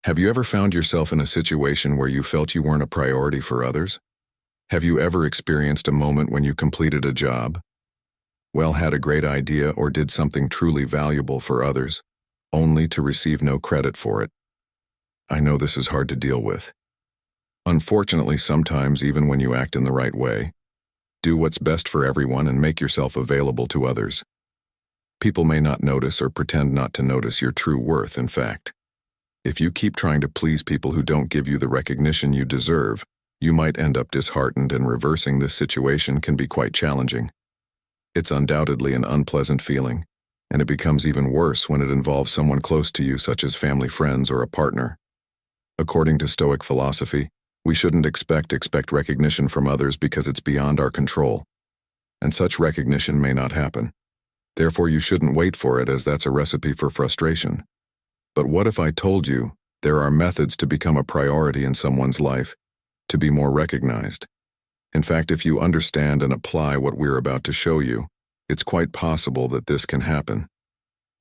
Have you ever found yourself in a situation where you felt you weren't a priority for others? Have you ever experienced a moment when you completed a job, had a great idea or did something truly valuable for others, only to receive no credit for it? I know this is hard to deal with. Unfortunately, sometimes even when you act in the right way, do what's best for everyone and make yourself available to others, people may not notice or pretend not to notice your true worth. In fact, if you keep trying to please people who don't give you the recognition you deserve, you might end up disheartened, and reversing this situation can be quite challenging. It's undoubtedly an unpleasant feeling, and it becomes even worse when it involves someone close to you, such as family, friends, or a partner. According to Stoic philosophy, we shouldn't expect recognition from others because it's beyond our control, and such recognition may not happen. Therefore, you shouldn't wait for it, as that's a recipe for frustration. But what if I told you there are methods to become a priority in someone's life, to be more recognized? In fact, if you understand and apply what we're about to show you, it's quite possible that this can happen.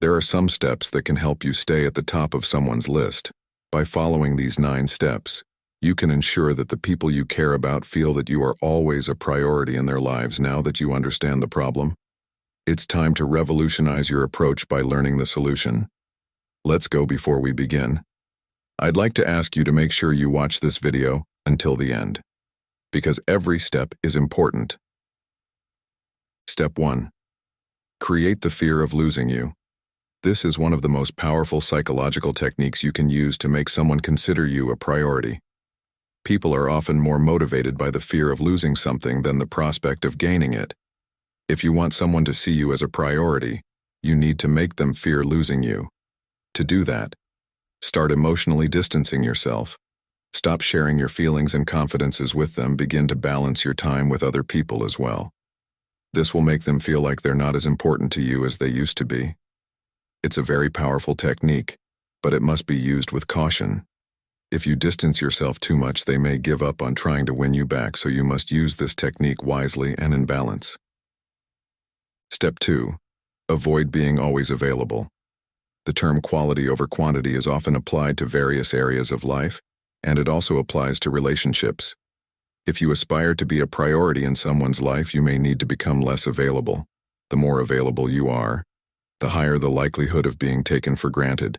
There are some steps that can help you stay at the top of someone's list. By following these 9 steps, you can ensure that the people you care about feel that you are always a priority in their lives. Now that you understand the problem, it's time to revolutionize your approach by learning the solution. Let's go. Before we begin, I'd like to ask you to make sure you watch this video until the end, because every step is important. Step 1. Create the fear of losing you. This is one of the most powerful psychological techniques you can use to make someone consider you a priority. People are often more motivated by the fear of losing something than the prospect of gaining it. If you want someone to see you as a priority, you need to make them fear losing you. To do that, start emotionally distancing yourself. Stop sharing your feelings and confidences with them. Begin to balance your time with other people as well. This will make them feel like they're not as important to you as they used to be. It's a very powerful technique, but it must be used with caution. If you distance yourself too much, they may give up on trying to win you back, so you must use this technique wisely and in balance. Step 2. Avoid being always available. The term quality over quantity is often applied to various areas of life, and it also applies to relationships. If you aspire to be a priority in someone's life, you may need to become less available. The more available you are, the higher the likelihood of being taken for granted.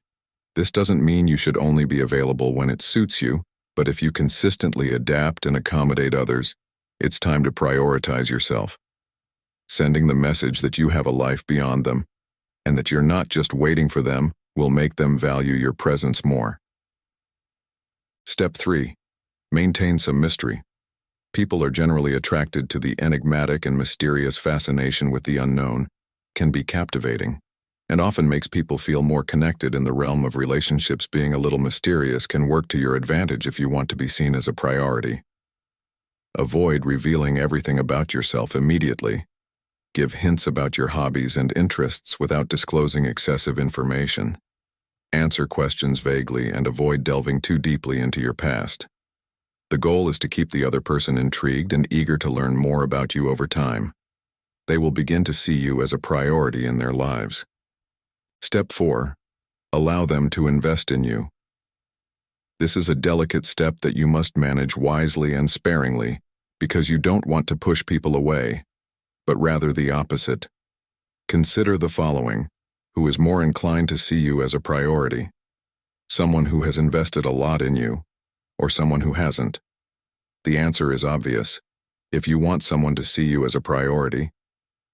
This doesn't mean you should only be available when it suits you, but if you consistently adapt and accommodate others, it's time to prioritize yourself. Sending the message that you have a life beyond them, and that you're not just waiting for them, will make them value your presence more. Step 3. Maintain some mystery. People are generally attracted to the enigmatic, and mysterious fascination with the unknown can be captivating, and often makes people feel more connected in the realm of relationships. Being a little mysterious can work to your advantage if you want to be seen as a priority. Avoid revealing everything about yourself immediately. Give hints about your hobbies and interests without disclosing excessive information. Answer questions vaguely and avoid delving too deeply into your past. The goal is to keep the other person intrigued and eager to learn more about you over time. They will begin to see you as a priority in their lives. Step 4. Allow them to invest in you. This is a delicate step that you must manage wisely and sparingly, because you don't want to push people away, but rather the opposite. Consider the following: who is more inclined to see you as a priority? Someone who has invested a lot in you, or someone who hasn't? The answer is obvious. If you want someone to see you as a priority,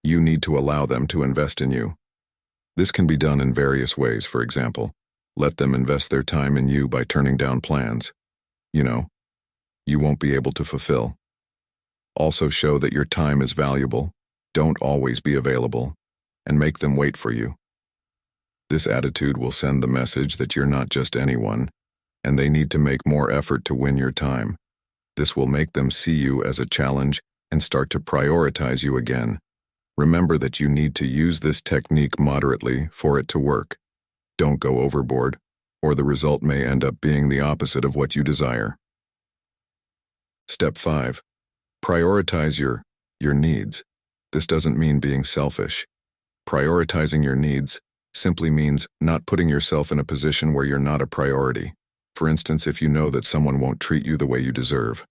you need to allow them to invest in you. This can be done in various ways. For example, let them invest their time in you by turning down plans you won't be able to fulfill. Also, show that your time is valuable. Don't always be available, and make them wait for you. This attitude will send the message that you're not just anyone, and they need to make more effort to win your time. This will make them see you as a challenge and start to prioritize you again. Remember that you need to use this technique moderately for it to work. Don't go overboard, or the result may end up being the opposite of what you desire. Step 5. Prioritize your needs. This doesn't mean being selfish. Prioritizing your needs simply means not putting yourself in a position where you're not a priority. For instance, if you know that someone won't treat you the way you deserve,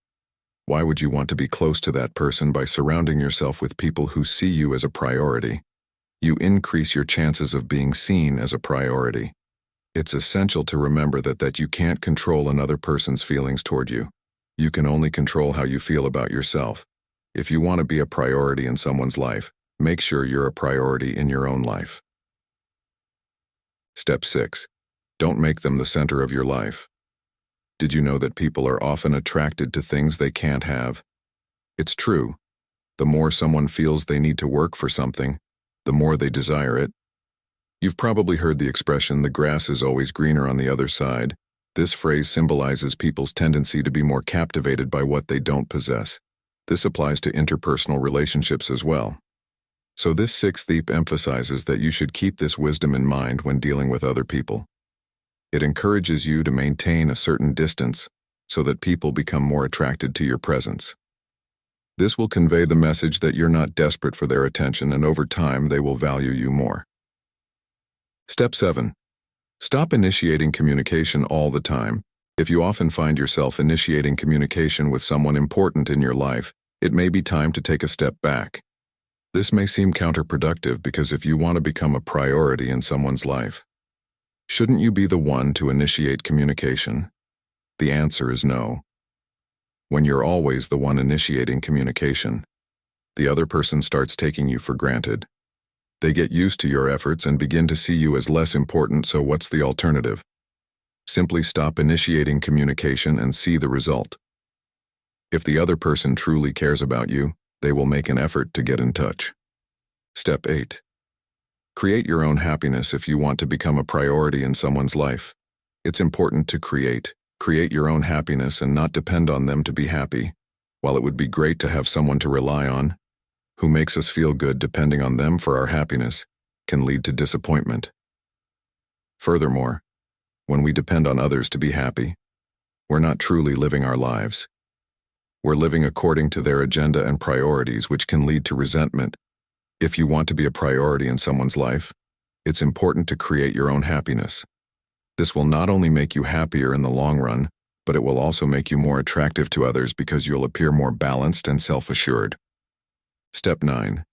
why would you want to be close to that person by surrounding yourself with people who see you as a priority? You increase your chances of being seen as a priority. It's essential to remember that you can't control another person's feelings toward you. You can only control how you feel about yourself. If you want to be a priority in someone's life, make sure you're a priority in your own life. Step 6. Don't make them the center of your life. Did you know that people are often attracted to things they can't have? It's true. The more someone feels they need to work for something, the more they desire it. You've probably heard the expression, "the grass is always greener on the other side." This phrase symbolizes people's tendency to be more captivated by what they don't possess. This applies to interpersonal relationships as well. So this sixth thief emphasizes that you should keep this wisdom in mind when dealing with other people. It encourages you to maintain a certain distance so that people become more attracted to your presence. This will convey the message that you're not desperate for their attention, and over time they will value you more. Step 7. Stop initiating communication all the time. If you often find yourself initiating communication with someone important in your life, it may be time to take a step back. This may seem counterproductive because if you want to become a priority in someone's life, shouldn't you be the one to initiate communication? The answer is no. When you're always the one initiating communication, the other person starts taking you for granted. They get used to your efforts and begin to see you as less important, so what's the alternative? Simply stop initiating communication and see the result. If the other person truly cares about you, they will make an effort to get in touch. Step 8. Create your own happiness. If you want to become a priority in someone's life, it's important to create your own happiness and not depend on them to be happy. While it would be great to have someone to rely on, who makes us feel good, depending on them for our happiness can lead to disappointment. Furthermore, when we depend on others to be happy, we're not truly living our lives. We're living according to their agenda and priorities, which can lead to resentment. If you want to be a priority in someone's life, it's important to create your own happiness. This will not only make you happier in the long run, but it will also make you more attractive to others because you'll appear more balanced and self-assured. Step 9.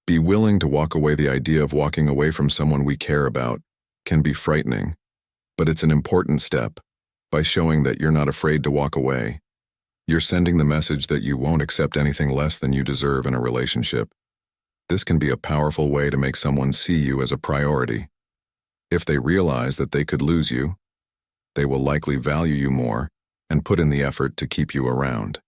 Be willing to walk away. The idea of walking away from someone we care about can be frightening, but it's an important step. By showing that you're not afraid to walk away, you're sending the message that you won't accept anything less than you deserve in a relationship. This can be a powerful way to make someone see you as a priority. If they realize that they could lose you, they will likely value you more and put in the effort to keep you around.